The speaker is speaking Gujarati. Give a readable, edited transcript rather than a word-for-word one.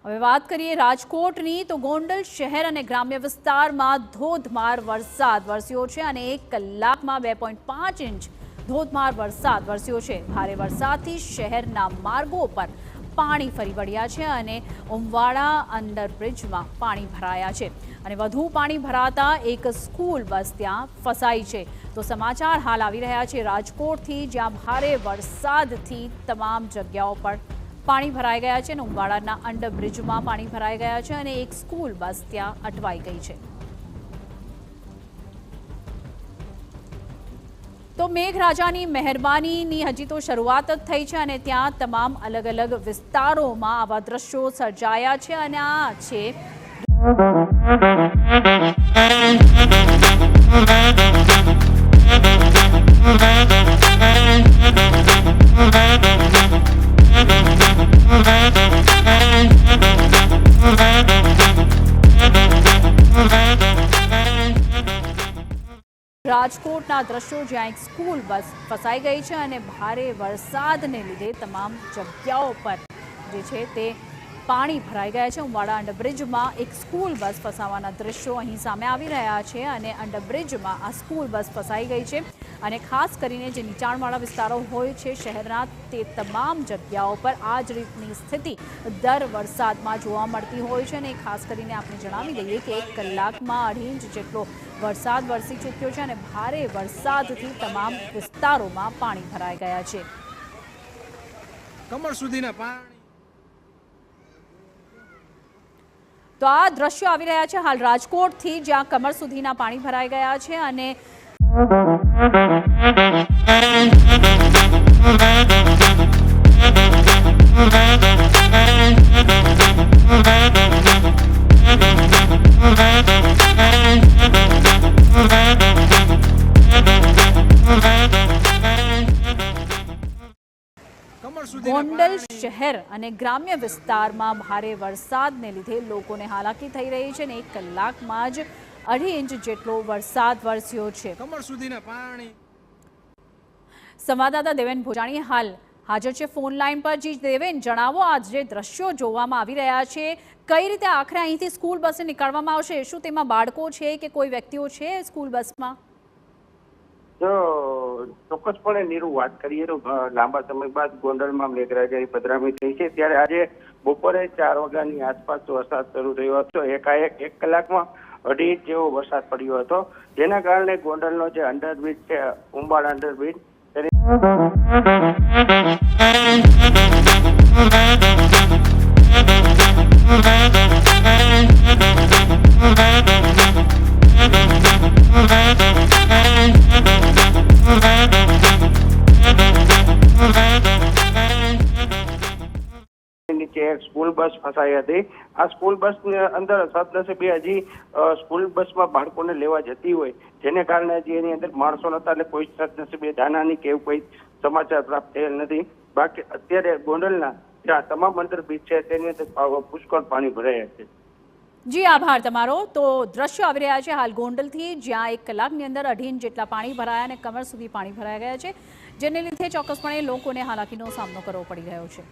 હવે વાત કરીએ રાજકોટની તો ગોંડલ શહેર અને ગ્રામ્ય વિસ્તારમાં ધોધમાર વરસાદ વરસ્યો છે અને 1 કલાકમાં 2.5 ઇંચ ધોધમાર વરસાદ વરસ્યો છે। ભારે વરસાદથી શહેરના માર્ગો પર પાણી ફરી વળ્યા છે અને ઉમવાડા અંડરબ્રિજમાં પાણી ભરાયા છે અને વધુ પાણી ભરાતા એક સ્કૂલ બસ ત્યાં ફસાઈ છે। તો સમાચાર હાલ આવી રહ્યા છે રાજકોટથી, જ્યાં ભારે વરસાદથી તમામ જગ્યાઓ પર પાણી ભરાઈ ગયા છે અને ઉમવાડાના અંડરબ્રિજમાં પાણી ભરાઈ ગયા છે અને એક સ્કૂલ બસ ત્યાં અટવાઈ ગઈ છે। તો મેઘરાજાની મહેરબાનીની હજી તો શરૂઆત જ થઈ છે અને ત્યાં તમામ અલગ અલગ વિસ્તારોમાં આવા દ્રશ્યો સર્જાયા છે અને આ છે રાજકોટના દ્રશ્યો, જ્યાં એક સ્કૂલ બસ ફસાઈ ગઈ છે અને ભારે વરસાદને લીધે તમામ જગ્યાઓ પર જે છે તે પાણી ભરાઈ ગયા છે। ઉમવાડા અંડરબ્રિજમાં એક સ્કૂલ બસ ફસાવાના દ્રશ્યો અહીં સામે આવી રહ્યા છે અને અંડરબ્રિજમાં આ સ્કૂલ બસ ફસાઈ ગઈ છે અને ખાસ કરીને જે નીચાણવાળા વિસ્તારો હોય છે શહેરના, તે તમામ જગ્યાઓ પર આ જ રીતની સ્થિતિ દર વરસાદમાં જોવા મળતી હોય છે અને ખાસ કરીને આપણે જણાવી દઈએ કે 1 કલાકમાં 2.5 ઇંચ જેટલો વરસાદ વરસી ચૂક્યો છે અને ભારે વરસાદથી તમામ વિસ્તારોમાં પાણી ભરાઈ ગયા છે। કમર સુધીના પાણી। તો આ દ્રશ્યો આવી રહ્યા છે હાલ રાજકોટથી, જ્યાં કમર સુધીના પાણી ભરાઈ ગયા છે અને ગોંડલ શહેર અને ગ્રામ્ય વિસ્તારમાં ભારે વરસાદને લીધે લોકોને હાલાકી થઈ રહી છે અને 1 કલાકમાં જ 2.5 ઇંચ જેટલો વરસાદ વરસ્યો છે। કમર સુધીના પાણી। સંવાદદાતા દેવેન ભોજાણી હાલ હાજર છે ફોન લાઈન પર। જી દેવેન, જણાવો, આ જે દ્રશ્યો જોવામાં આવી રહ્યા છે, કઈ રીતે આખરે અહીંથી સ્કૂલ બસે નીકળવામાં આવશે? શું તેમાં બાળકો છે કે કોઈ વ્યક્તિઓ છે સ્કૂલ બસમાં? જો ચોક્કસપણે નીરુ વાત કરીએ તો લાંબા સમય બાદ ગોંડલમાં મેઘરાજાની પધરામણી થઈ છે, ત્યારે આજે બપોરે 4 વાગ્યાની આસપાસ વરસાદ શરૂ થયો હતો। એકાએક 1 કલાકમાં 2.5 ઇંચ જેવો વરસાદ પડ્યો હતો, જેના કારણે ગોંડલનો જે અંડરબ્રિજ છે, ઉમવાડા અંડરબ્રિજ, નીચે એક સ્કૂલ બસ ફસાઈ હતી। આ સ્કૂલ બસ અંદર સદનસીબે હજી સ્કૂલ બસમાં બાળકોને લેવા જતી હોય, જેને કારણે હજી એની અંદર માણસો નતા, એટલે કોઈ સદનસીબે જાનહાની કે એવું કોઈ સમાચાર પ્રાપ્ત થયેલ નથી। બાકી અત્યારે ગોંડલના જ્યાં તમામ અંડરબ્રિજ છે તેની અંદર પુષ્કળ પાણી ભરાયા છે। જી, આભાર તમારો। તો દ્રશ્યો આવી રહ્યા છે હાલ ગોંડલથી, જ્યાં 1 કલાકની અંદર 2.5 ઇંચ જેટલા પાણી ભરાયા અને કમર સુધી પાણી ભરાઈ ગયા છે, જેને લીધે ચોક્કસપણે લોકોને હાલાકીનો સામનો કરવો પડી રહ્યો છે।